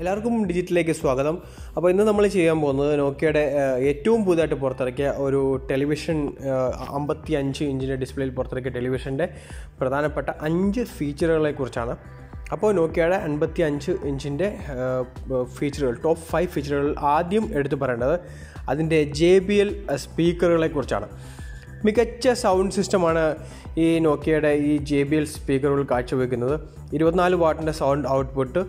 എല്ലാവർക്കും ഡിജിറ്റലിലേക്ക് സ്വാഗതം. അപ്പോൾ ഇന്ന് നമ്മൾ ചെയ്യാൻ പോകുന്നത് നോക്കിയയുടെ ഏറ്റവും പുതുതായിട്ട് പുറത്തിറക്കിയ ഒരു ടെലിവിഷൻ 55 ഇഞ്ചിൻ്റെ ഡിസ്പ്ലേയിൽ പുറത്തിറക്കിയ ടെലിവിഷൻ്റെ പ്രധാനപ്പെട്ട 5 ഫീച്ചറുകളെ കുറിച്ചാണ്. അപ്പോൾ നോക്കിയയുടെ 55 ഇഞ്ചിൻ്റെ ഫീച്ചറുകൾ, ടോപ്പ് 5 ഫീച്ചറുകൾ ആദ്യം എടുത്തു പറയേണ്ടത് അതിൻ്റെ JBL സ്പീക്കറുകളെ കുറിച്ചാണ്. മികച്ച സൗണ്ട് സിസ്റ്റമാണ് ഈ നോക്കിയയുടെ ഈ JBL സ്പീക്കറുകൾ കാഴ്ചവെക്കുന്നത്. 24 വാട്ടിൻ്റെ സൗണ്ട് ഔട്ട്പുട്ട്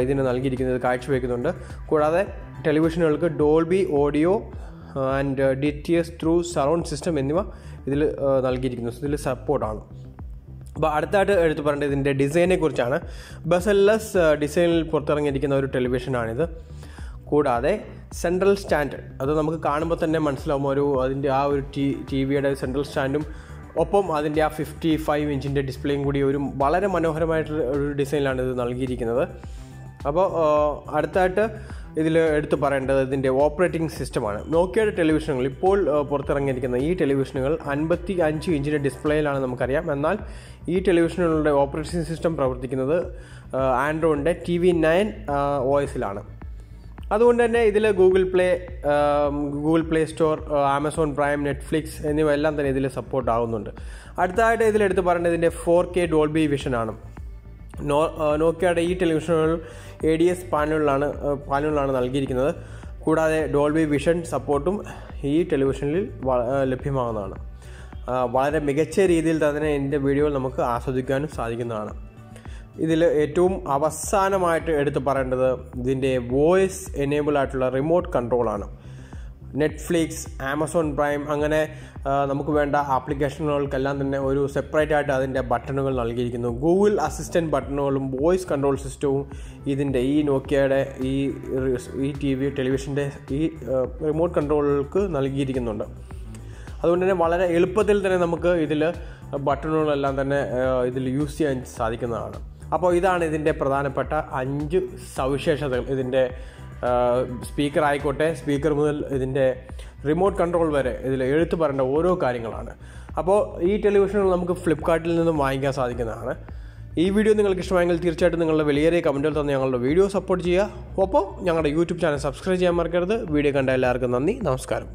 ഇതിന് നൽകിയിരിക്കുന്നത് കാഴ്ചവെക്കുന്നുണ്ട്. കൂടാതെ ടെലിവിഷനുകൾക്ക് Dolby audio and DTS through surround system എന്നിവ ഇതിൽ നൽകിയിരിക്കുന്നു. ഇതിൽ സപ്പോർട്ടാണ്. അപ്പോൾ അടുത്തായിട്ട് എടുത്തു പറയേണ്ടത് ഇതിൻ്റെ ഡിസൈനെ കുറിച്ചാണ്. ബസൽലെസ് ഡിസൈനിൽ പുറത്തിറങ്ങിയിരിക്കുന്ന ഒരു ടെലിവിഷനാണിത്. കൂടാതെ സെൻട്രൽ സ്റ്റാൻഡ്, അത് നമുക്ക് കാണുമ്പോൾ തന്നെ മനസ്സിലാവും, അതിൻ്റെ ആ ഒരു TV-യുടെ സെൻട്രൽ സ്റ്റാൻഡും ഒപ്പം അതിൻ്റെ ആ 55 ഇഞ്ചിൻ്റെ ഡിസ്പ്ലേയും കൂടി ഒരു വളരെ മനോഹരമായിട്ടുള്ള ഒരു ഡിസൈനിലാണ് ഇത് നൽകിയിരിക്കുന്നത്. അപ്പോൾ അടുത്തായിട്ട് ഇതിൽ എടുത്തു പറയേണ്ടത് ഇതിൻ്റെ ഓപ്പറേറ്റിംഗ് സിസ്റ്റമാണ്. നോക്കിയയുടെ ടെലിവിഷനുകൾ ഇപ്പോൾ പുറത്തിറങ്ങിയിരിക്കുന്ന ഈ ടെലിവിഷനുകൾ 55 ഇഞ്ചിൻ്റെ ഡിസ്പ്ലേയിലാണ് നമുക്കറിയാം. എന്നാൽ ഈ ടെലിവിഷനുകളുടെ ഓപ്പറേറ്റിംഗ് സിസ്റ്റം പ്രവർത്തിക്കുന്നത് ആൻഡ്രോയിഡിൻ്റെ TV9 OS-ലാണ്. അതുകൊണ്ട് തന്നെ ഇതിൽ Google play store, Amazon prime, Netflix എന്നിവ എല്ലാം തന്നെ ഇതിൽ സപ്പോർട്ട് ആകുന്നുണ്ട്. അടുത്തതായിട്ട് ഇതിലെടുത്ത് പറയേണ്ടത് ഇതിൻ്റെ 4K ഡോൾബി വിഷനാണ്. നോക്കിയയുടെ ഈ ടെലിവിഷനുകൾ ADS പാനലുകളാണ് നൽകിയിരിക്കുന്നത്. കൂടാതെ ഡോൾബി വിഷൻ സപ്പോർട്ടും ഈ ടെലിവിഷനിൽ ലഭ്യമാകുന്നതാണ്. വളരെ മികച്ച രീതിയിൽ തന്നെ ഇതിൻ്റെ വീഡിയോകൾ നമുക്ക് ആസ്വദിക്കാനും സാധിക്കുന്നതാണ്. ഇതിൽ ഏറ്റവും അവസാനമായിട്ട് എടുത്തു പറയേണ്ടത് ഇതിൻ്റെ വോയിസ് എനേബിൾ ആയിട്ടുള്ള റിമോട്ട് കൺട്രോളാണ്. നെറ്റ്ഫ്ലിക്സ്, ആമസോൺ പ്രൈം അങ്ങനെ നമുക്ക് വേണ്ട ആപ്ലിക്കേഷനുകൾക്കെല്ലാം തന്നെ ഒരു സെപ്പറേറ്റ് ആയിട്ട് അതിൻ്റെ ബട്ടണുകൾ നൽകിയിരിക്കുന്നു. ഗൂഗിൾ അസിസ്റ്റൻറ്റ് ബട്ടണുകളും വോയിസ് കൺട്രോൾ സിസ്റ്റവും ഇതിൻ്റെ ഈ നോക്കിയയുടെ ഈ ടെലിവിഷൻ്റെ ഈ റിമോട്ട് കൺട്രോളുകൾക്ക് നൽകിയിരിക്കുന്നുണ്ട്. അതുകൊണ്ട് തന്നെ വളരെ എളുപ്പത്തിൽ തന്നെ നമുക്ക് ഇതിൽ ബട്ടണുകളെല്ലാം തന്നെ ഇതിൽ യൂസ് ചെയ്യാൻ സാധിക്കുന്നതാണ്. അപ്പോൾ ഇതാണ് ഇതിൻ്റെ പ്രധാനപ്പെട്ട 5 സവിശേഷതകൾ. ഇതിൻ്റെ സ്പീക്കർ ആയിക്കോട്ടെ, സ്പീക്കർ മുതൽ ഇതിൻ്റെ റിമോട്ട് കൺട്രോൾ വരെ ഇതിൽ എടുത്തു പറയേണ്ട ഓരോ കാര്യങ്ങളാണ്. അപ്പോൾ ഈ ടെലിവിഷനുകൾ നമുക്ക് ഫ്ലിപ്കാർട്ടിൽ നിന്നും വാങ്ങിക്കാൻ സാധിക്കുന്നതാണ്. ഈ വീഡിയോ നിങ്ങൾക്ക് ഇഷ്ടമായെങ്കിൽ തീർച്ചയായിട്ടും നിങ്ങളുടെ വലിയ കമൻറ്റുകൾ തന്നെ ഞങ്ങളുടെ വീഡിയോ സപ്പോർട്ട് ചെയ്യുക. ഒപ്പം ഞങ്ങളുടെ YouTube ചാനൽ സബ്സ്ക്രൈബ് ചെയ്യാൻ മറക്കരുത്. വീഡിയോ കണ്ട എല്ലാവർക്കും നന്ദി, നമസ്കാരം.